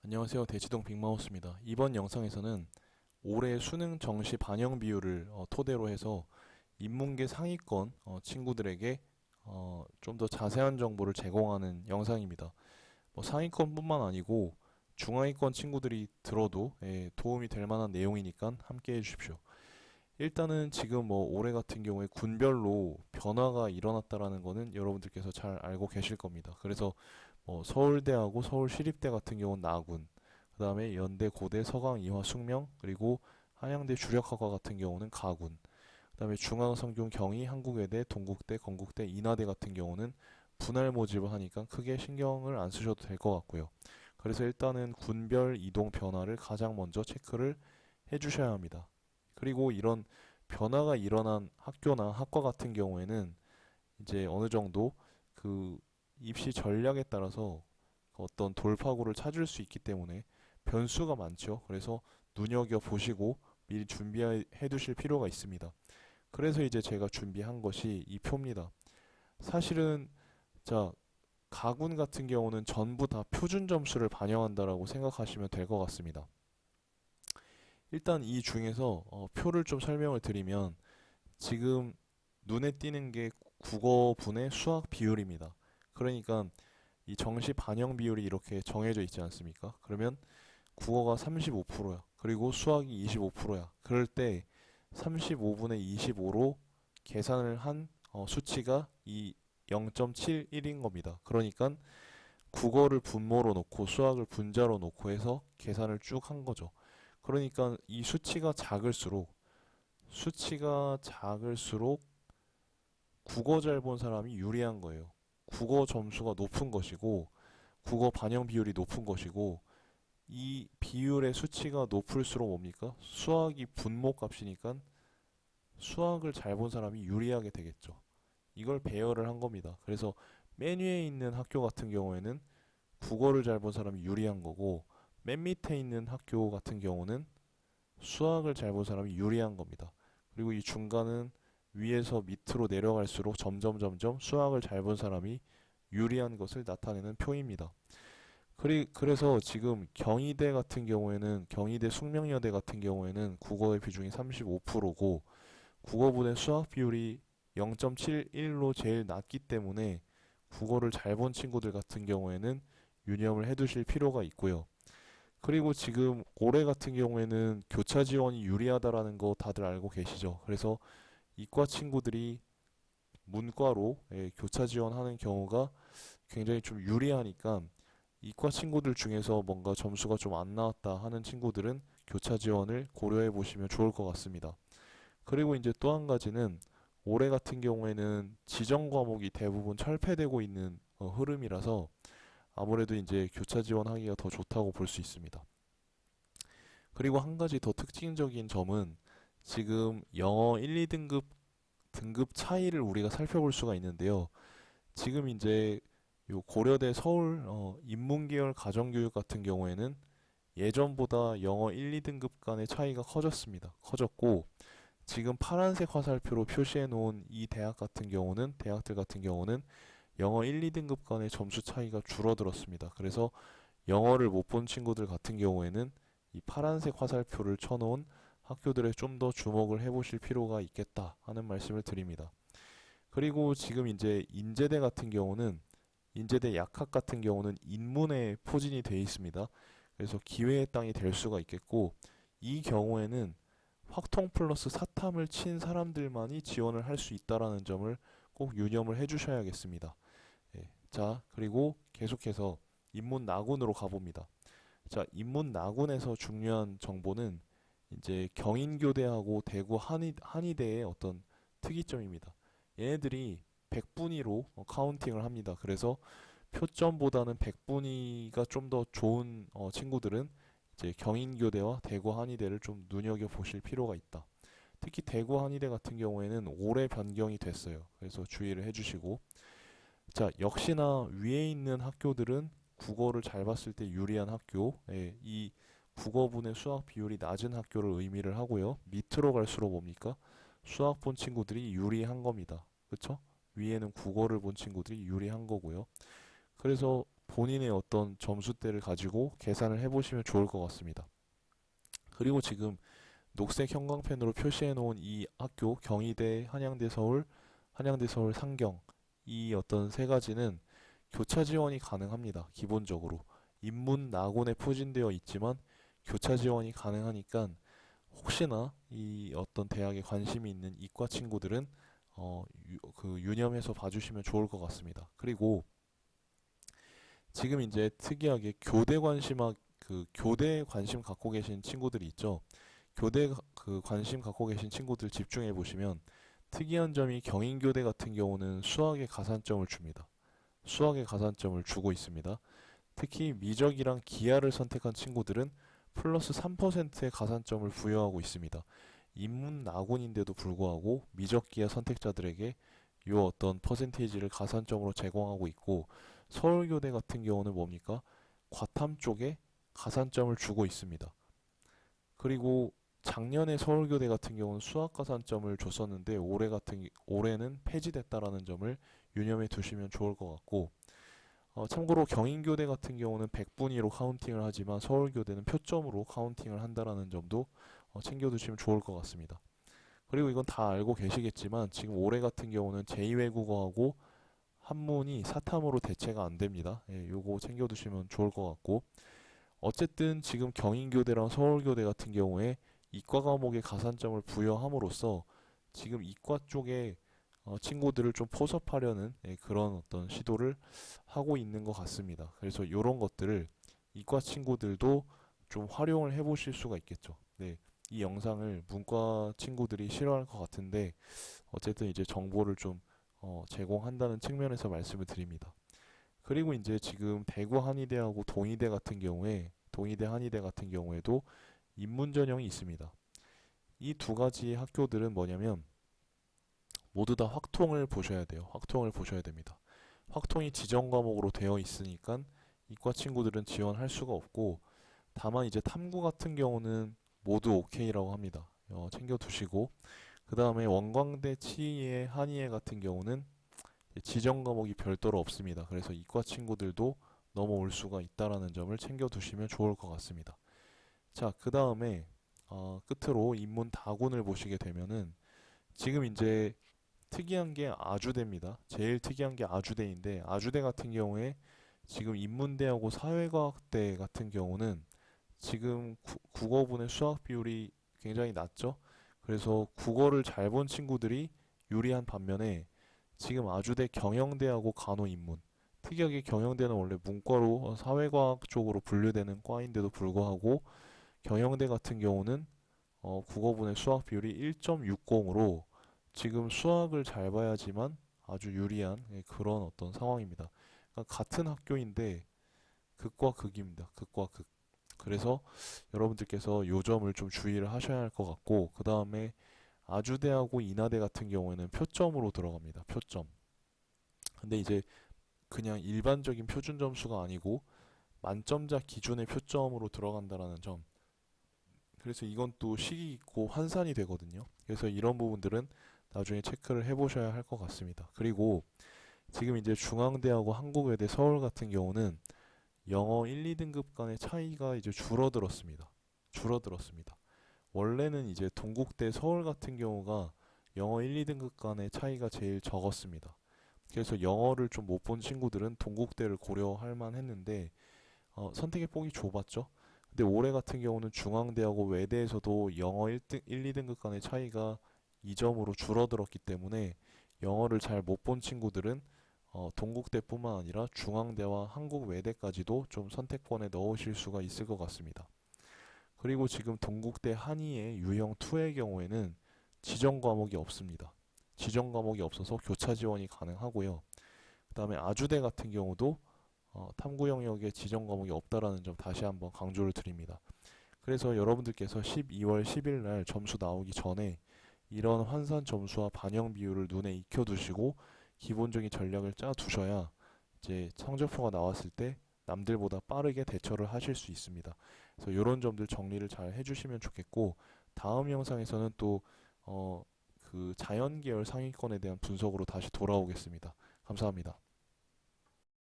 안녕하세요. 대치동 빅마우스입니다. 이번 영상에서는 올해 수능 정시 반영 비율을 토대로 해서 인문계 상위권 친구들에게 좀 더 자세한 정보를 제공하는 영상입니다. 뭐 상위권뿐만 아니고 중하위권 친구들이 들어도 도움이 될 만한 내용이니까 함께 해주십시오. 일단은 지금 뭐 올해 같은 경우에 군별로 변화가 일어났다라는 거는 여러분들께서 잘 알고 계실 겁니다. 그래서 서울대하고 서울시립대 같은 경우는 나군, 그 다음에 연대, 고대, 서강, 이화, 숙명, 그리고 한양대 주력학과 같은 경우는 가군, 그 다음에 중앙성균, 경희, 한국외대, 동국대, 건국대, 인하대 같은 경우는 분할 모집을 하니까 크게 신경을 안 쓰셔도 될 것 같고요. 그래서 일단은 군별 이동 변화를 가장 먼저 체크를 해주셔야 합니다. 그리고 이런 변화가 일어난 학교나 학과 같은 경우에는 이제 어느 정도 그 입시 전략에 따라서 어떤 돌파구를 찾을 수 있기 때문에 변수가 많죠. 그래서 눈여겨 보시고 미리 준비해 두실 필요가 있습니다. 그래서 이제 제가 준비한 것이 이 표입니다. 사실은 자 가군 같은 경우는 전부 다 표준 점수를 반영한다라고 생각하시면 될 것 같습니다. 일단 이 중에서 표를 좀 설명을 드리면 지금 눈에 띄는 게 국어분의 수학 비율입니다. 그러니까 이 정시 반영 비율이 이렇게 정해져 있지 않습니까? 그러면 국어가 35%야. 그리고 수학이 25%야. 그럴 때 35분의 25로 계산을 한 수치가 이 0.71인 겁니다. 그러니까 국어를 분모로 놓고 수학을 분자로 놓고 해서 계산을 쭉 한 거죠. 그러니까 이 수치가 작을수록 국어 잘 본 사람이 유리한 거예요. 국어 점수가 높은 것이고 국어 반영 비율이 높은 것이고 이 비율의 수치가 높을수록 뭡니까? 수학이 분모 값이니까 수학을 잘 본 사람이 유리하게 되겠죠. 이걸 배열을 한 겁니다. 그래서 맨 위에 있는 학교 같은 경우에는 국어를 잘 본 사람이 유리한 거고 맨 밑에 있는 학교 같은 경우는 수학을 잘 본 사람이 유리한 겁니다. 그리고 이 중간은 위에서 밑으로 내려갈수록 점점 수학을 잘 본 사람이 유리한 것을 나타내는 표입니다. 그래서 지금 경희대 같은 경우에는 경희대 숙명여대 같은 경우에는 국어의 비중이 35%고 국어분의 수학 비율이 0.71로 제일 낮기 때문에 국어를 잘 본 친구들 같은 경우에는 유념을 해두실 필요가 있고요. 그리고 지금 올해 같은 경우에는 교차 지원이 유리하다라는 거 다들 알고 계시죠? 그래서 이과 친구들이 문과로 교차 지원하는 경우가 굉장히 좀 유리하니까 이과 친구들 중에서 뭔가 점수가 좀 안 나왔다 하는 친구들은 교차 지원을 고려해 보시면 좋을 것 같습니다. 그리고 이제 또 한 가지는 올해 같은 경우에는 지정 과목이 대부분 철폐되고 있는 흐름이라서 아무래도 이제 교차 지원하기가 더 좋다고 볼 수 있습니다. 그리고 한 가지 더 특징적인 점은 지금 영어 1, 2등급 등급 차이를 우리가 살펴볼 수가 있는데요. 지금 이제 요 고려대 서울 인문계열 가정교육 같은 경우에는 예전보다 영어 1, 2등급 간의 차이가 커졌습니다. 커졌고 지금 파란색 화살표로 표시해 놓은 이 대학들 같은 경우는 영어 1, 2등급 간의 점수 차이가 줄어들었습니다. 그래서 영어를 못 본 친구들 같은 경우에는 이 파란색 화살표를 쳐놓은 학교들에 좀 더 주목을 해보실 필요가 있겠다 하는 말씀을 드립니다. 그리고 지금 이제 인제대 약학 같은 경우는 인문에 포진이 되어 있습니다. 그래서 기회의 땅이 될 수가 있겠고 이 경우에는 확통 플러스 사탐을 친 사람들만이 지원을 할 수 있다라는 점을 꼭 유념을 해주셔야겠습니다. 예. 자, 그리고 계속해서 인문 나군으로 가봅니다. 자, 인문 나군에서 중요한 정보는 이제 경인교대하고 대구 한의대의 어떤 특이점입니다. 얘네들이 100분위로 카운팅을 합니다. 그래서 표점보다는 100분위가 좀 더 좋은 친구들은 이제 경인교대와 대구 한의대를 좀 눈여겨 보실 필요가 있다. 특히 대구 한의대 같은 경우에는 올해 변경이 됐어요. 그래서 주의를 해주시고 자 역시나 위에 있는 학교들은 국어를 잘 봤을 때 유리한 학교 이 국어분의 수학 비율이 낮은 학교를 의미를 하고요. 밑으로 갈수록 뭡니까? 수학 본 친구들이 유리한 겁니다. 그쵸? 위에는 국어를 본 친구들이 유리한 거고요. 그래서 본인의 어떤 점수대를 가지고 계산을 해보시면 좋을 것 같습니다. 그리고 지금 녹색 형광펜으로 표시해 놓은 이 학교 경희대, 한양대 서울, 한양대 서울 상경 이 어떤 세 가지는 교차 지원이 가능합니다. 기본적으로 인문 낙원에 포진되어 있지만 교차 지원이 가능하니까 혹시나 이 어떤 대학에 관심이 있는 이과 친구들은 유념해서 봐주시면 좋을 것 같습니다. 그리고 지금 이제 특이하게 교대 관심 갖고 계신 친구들이 있죠. 교대 관심 갖고 계신 친구들 집중해 보시면 특이한 점이 경인교대 같은 경우는 수학에 가산점을 줍니다. 수학에 가산점을 주고 있습니다. 특히 미적이랑 기하를 선택한 친구들은 플러스 3%의 가산점을 부여하고 있습니다. 인문 나군인데도 불구하고 미적 기하 선택자들에게 이 어떤 퍼센테이지를 가산점으로 제공하고 있고, 서울교대 같은 경우는 뭡니까? 과탐 쪽에 가산점을 주고 있습니다. 그리고 작년에 서울교대 같은 경우는 수학 가산점을 줬었는데 올해는 폐지됐다라는 점을 유념해 두시면 좋을 것 같고, 참고로 경인교대 같은 경우는 100분위로 카운팅을 하지만 서울교대는 표점으로 카운팅을 한다라는 점도 챙겨두시면 좋을 것 같습니다. 그리고 이건 다 알고 계시겠지만 지금 올해 같은 경우는 제2외국어하고 한문이 사탐으로 대체가 안 됩니다. 예, 요거 챙겨두시면 좋을 것 같고, 어쨌든 지금 경인교대랑 서울교대 같은 경우에 이과 과목에 가산점을 부여함으로써 지금 이과 쪽에 친구들을 좀 포섭하려는 그런 어떤 시도를 하고 있는 것 같습니다. 그래서 이런 것들을 이과 친구들도 좀 활용을 해보실 수가 있겠죠. 네, 이 영상을 문과 친구들이 싫어할 것 같은데 어쨌든 이제 정보를 좀 제공한다는 측면에서 말씀을 드립니다. 그리고 이제 지금 대구 한의대하고 동의대 한의대 같은 경우에도 인문 전형이 있습니다. 이 두 가지 학교들은 뭐냐면 모두 다 확통을 보셔야 돼요. 확통을 보셔야 됩니다. 확통이 지정 과목으로 되어 있으니까 이과 친구들은 지원할 수가 없고, 다만 이제 탐구 같은 경우는 모두 오케이라고 합니다. 챙겨 두시고, 그 다음에 원광대, 치의회, 한의회 같은 경우는 지정 과목이 별도로 없습니다. 그래서 이과 친구들도 넘어올 수가 있다라는 점을 챙겨 두시면 좋을 것 같습니다. 자, 그 다음에 끝으로 인문 다군을 보시게 되면은 지금 이제 특이한 게 아주대입니다. 제일 특이한 게 아주대인데, 아주대 같은 경우에 지금 인문대하고 사회과학대 같은 경우는 지금 국어분의 수학 비율이 굉장히 낮죠. 그래서 국어를 잘 본 친구들이 유리한 반면에 지금 아주대 경영대하고 간호인문, 특이하게 경영대는 원래 문과로 사회과학 쪽으로 분류되는 과인데도 불구하고 경영대 같은 경우는 국어분의 수학 비율이 1.60으로 지금 수학을 잘 봐야지만 아주 유리한 그런 어떤 상황입니다. 그러니까 같은 학교인데 극과 극입니다. 극과 극. 그래서 여러분들께서 요 점을 좀 주의를 하셔야 할 것 같고, 그 다음에 아주대하고 인하대 같은 경우에는 표점으로 들어갑니다. 표점. 근데 이제 그냥 일반적인 표준 점수가 아니고 만점자 기준의 표점으로 들어간다라는 점. 그래서 이건 또 시기 있고 환산이 되거든요. 그래서 이런 부분들은 나중에 체크를 해보셔야 할 것 같습니다. 그리고 지금 이제 중앙대하고 한국외대 서울 같은 경우는 영어 1, 2등급 간의 차이가 이제 줄어들었습니다. 줄어들었습니다. 원래는 이제 동국대 서울 같은 경우가 영어 1, 2등급 간의 차이가 제일 적었습니다. 그래서 영어를 좀 못 본 친구들은 동국대를 고려할 만했는데 선택의 폭이 좁았죠. 근데 올해 같은 경우는 중앙대하고 외대에서도 영어 1등, 1, 2등급 간의 차이가 2점으로 줄어들었기 때문에 영어를 잘 못 본 친구들은 동국대뿐만 아니라 중앙대와 한국외대까지도 좀 선택권에 넣으실 수가 있을 것 같습니다. 그리고 지금 동국대 한의의 유형 2의 경우에는 지정 과목이 없습니다. 지정 과목이 없어서 교차 지원이 가능하고요. 그 다음에 아주대 같은 경우도 탐구 영역에 지정 과목이 없다라는 점 다시 한번 강조를 드립니다. 그래서 여러분들께서 12월 10일 날 점수 나오기 전에 이런 환산 점수와 반영 비율을 눈에 익혀두시고 기본적인 전략을 짜 두셔야 이제 성적표가 나왔을 때 남들보다 빠르게 대처를 하실 수 있습니다. 그래서 이런 점들 정리를 잘 해주시면 좋겠고, 다음 영상에서는 또 그 자연 계열 상위권에 대한 분석으로 다시 돌아오겠습니다. 감사합니다.